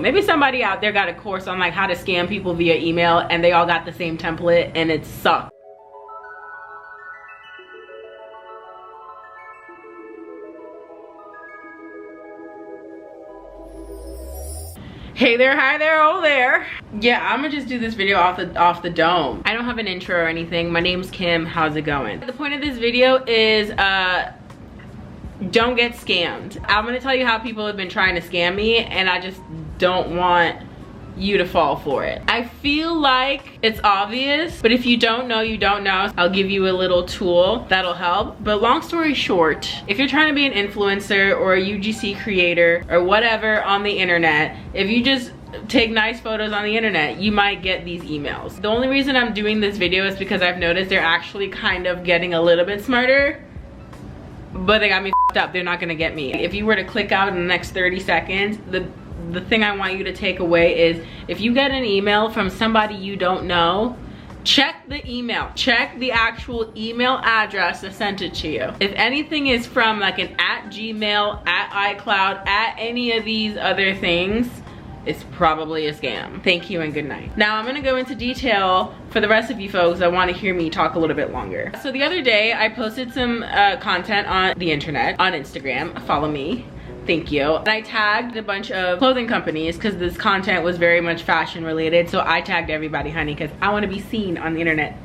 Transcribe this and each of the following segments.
Maybe somebody out there got a course on like how to scam people via email and they all got the same template and it sucks. Hey there, hi there, oh there. Yeah, I'm gonna just do this video off the dome. I don't have an intro or anything. My name's Kim, how's it going? The point of this video is don't get scammed. I'm gonna tell you how people have been trying to scam me and I just don't want you to fall for it. I feel like it's obvious, but if you don't know, you don't know. I'll give you a little tool that'll help. But long story short, if you're trying to be an influencer or a UGC creator or whatever on the internet, if you just take nice photos on the internet, you might get these emails. The only reason I'm doing this video is because I've noticed they're actually kind of getting a little bit smarter, but they got me f***ed up. They're not gonna get me. If you were to click out in the next 30 seconds, the thing I want you to take away is if you get an email from somebody you don't know, check the email. Check the actual email address that sent it to you. If anything is from like an @Gmail, @iCloud, any of these other things, it's probably a scam. Thank you and good night. Now I'm gonna go into detail for the rest of you folks that want to hear me talk a little bit longer. So the other day I posted some content on the internet, on Instagram. Follow me. Thank you. And I tagged a bunch of clothing companies because this content was very much fashion related. So I tagged everybody, honey, because I want to be seen on the internet.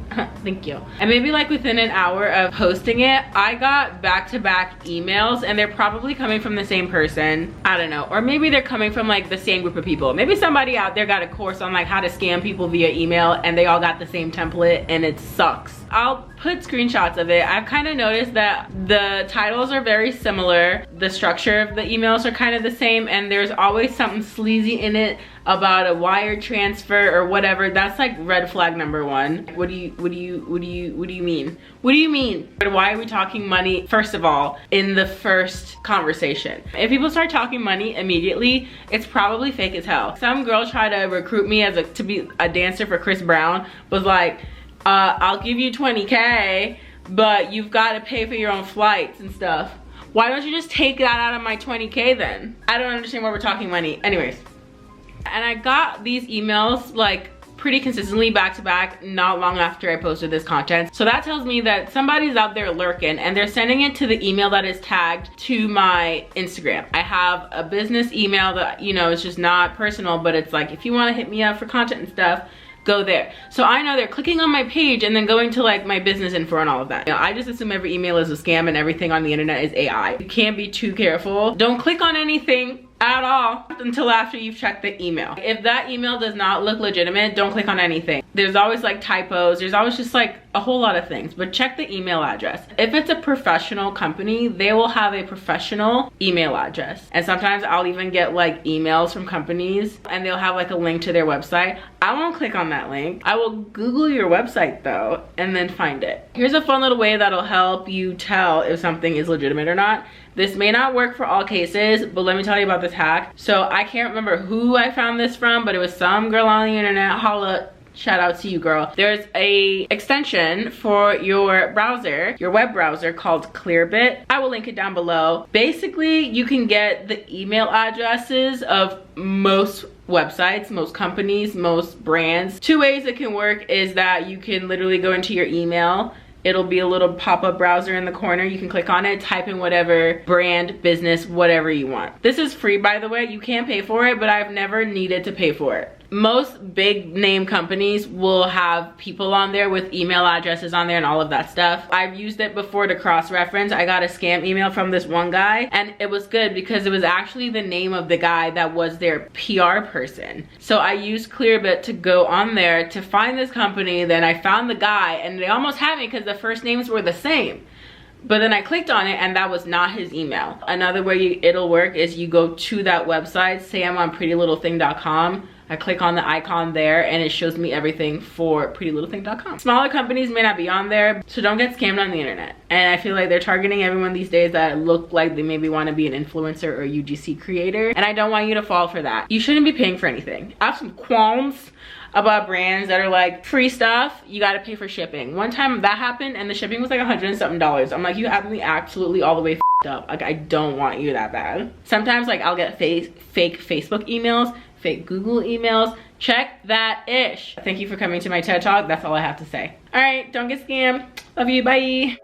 Thank you. And maybe like within an hour of posting it, I got back-to-back emails and they're probably coming from the same person. I don't know. Or maybe they're coming from like the same group of people. Maybe somebody out there got a course on like how to scam people via email and they all got the same template and it sucks. I'll put screenshots of it. I've kind of noticed that the titles are very similar. The structure of the emails are kind of the same and there's always something sleazy in it about a wire transfer or whatever. That's like red flag number one. What do you mean? What do you mean? Why are we talking money, first of all, in the first conversation? If people start talking money immediately, it's probably fake as hell. Some girl tried to recruit me as to be a dancer for Chris Brown, was like, I'll give you 20K, but you've got to pay for your own flights and stuff. Why don't you just take that out of my 20K then? I don't understand why we're talking money. Anyways. And I got these emails like pretty consistently back to back not long after I posted this content. So that tells me that somebody's out there lurking and they're sending it to the email that is tagged to my Instagram. I have a business email that, you know, it's just not personal, but it's like, if you want to hit me up for content and stuff, go there. So I know they're clicking on my page and then going to like my business info and all of that. You know, I just assume every email is a scam and everything on the internet is AI. You can't be too careful. Don't click on anything at all until after you've checked the email. If that email does not look legitimate, don't click on anything. There's always like typos, there's always just like a whole lot of things, but check the email address. If it's a professional company, they will have a professional email address. And sometimes I'll even get like emails from companies and they'll have like a link to their website. I won't click on that link. I will Google your website though and then find it. Here's a fun little way that'll help you tell if something is legitimate or not. This may not work for all cases, but let me tell you about this hack. So I can't remember who I found this from, but it was some girl on the internet. Holla, shout out to you, girl. There's a extension for your browser, your web browser, called Clearbit. I will link it down below. Basically, you can get the email addresses of most websites, most companies, most brands. Two ways it can work is that you can literally go into your email. It'll be a little pop-up browser in the corner. You can click on it, type in whatever brand, business, whatever you want. This is free, by the way. You can pay for it, but I've never needed to pay for it. Most big name companies will have people on there with email addresses on there and all of that stuff. I've used it before to cross-reference. I got a scam email from this one guy and it was good because it was actually the name of the guy that was their PR person. So I used Clearbit to go on there to find this company. Then I found the guy and they almost had me because the first names were the same. But then I clicked on it and that was not his email. Another way it'll work is you go to that website. Say I'm on prettylittlething.com. I click on the icon there and it shows me everything for prettylittlething.com. Smaller companies may not be on there, so don't get scammed on the internet. And I feel like they're targeting everyone these days that look like they maybe want to be an influencer or a UGC creator. And I don't want you to fall for that. You shouldn't be paying for anything. I have some qualms about brands that are like free stuff, you gotta pay for shipping. One time that happened and the shipping was like $100 and something. I'm like, you have me absolutely all the way f***ed up. Like, I don't want you that bad. Sometimes like I'll get fake Facebook emails. fake Google emails. Check that ish. Thank you for coming to my TED Talk. That's all I have to say. All right, don't get scammed. Love you, bye.